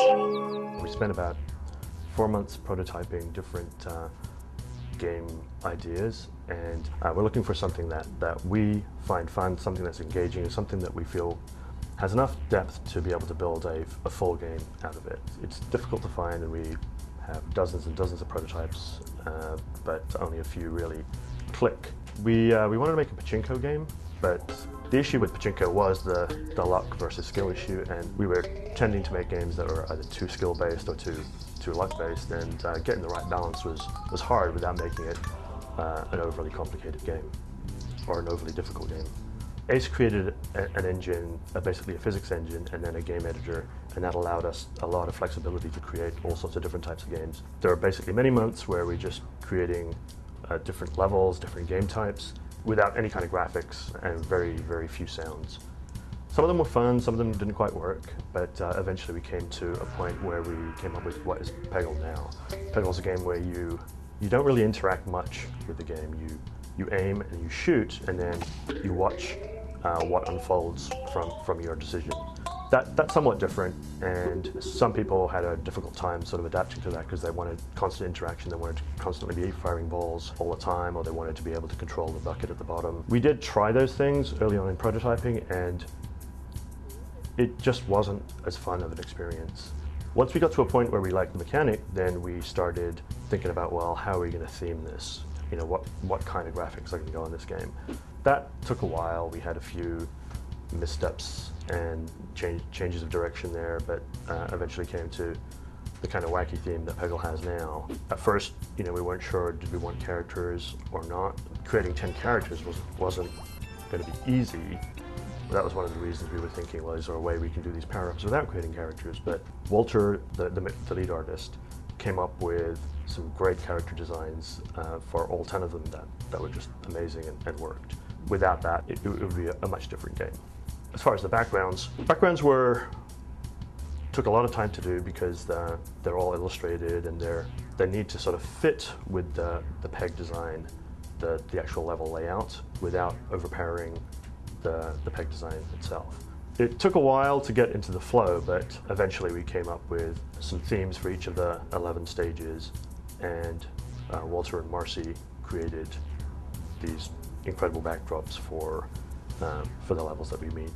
We spent about 4 months prototyping different game ideas, and we're looking for something that we find fun, something that's engaging, and something that we feel has enough depth to be able to build a full game out of it. It's difficult to find, and we have dozens and dozens of prototypes, but only a few really click. We wanted to make a pachinko game, but the issue with pachinko was the luck versus skill issue, and we were tending to make games that were either too skill-based or too luck-based, and getting the right balance was hard without making it an overly complicated game or an overly difficult game. Ace created an engine, basically a physics engine, and then a game editor, and that allowed us a lot of flexibility to create all sorts of different types of games. There are basically many months where we're just creating different levels, different game types, without any kind of graphics and very, very few sounds. Some of them were fun, some of them didn't quite work, but eventually we came to a point where we came up with what is Peggle now. Peggle is a game where you don't really interact much with the game. You aim and you shoot, and then you watch what unfolds from your decision. That's somewhat different, and some people had a difficult time sort of adapting to that because they wanted constant interaction, they wanted to constantly be firing balls all the time, or they wanted to be able to control the bucket at the bottom. We did try those things early on in prototyping, and it just wasn't as fun of an experience. Once we got to a point where we liked the mechanic, then we started thinking about, well, how are we going to theme this? You know, what kind of graphics are going to go in this game? That took a while. We had a few missteps and changes of direction there, but eventually came to the kind of wacky theme that Peggle has now. At first, you know, we weren't sure, did we want characters or not? Creating 10 characters wasn't going to be easy. That was one of the reasons we were thinking, well, is there a way we can do these power-ups without creating characters? But Walter, the lead artist, came up with some great character designs for all 10 of them that were just amazing and worked. Without that, it would be a much different game. As far as the backgrounds took a lot of time to do because they're all illustrated, and they need to sort of fit with the peg design, the actual level layout, without overpowering the peg design itself. It took a while to get into the flow, but eventually we came up with some themes for each of the 11 stages, and Walter and Marcy created these incredible backdrops for the levels that we meet.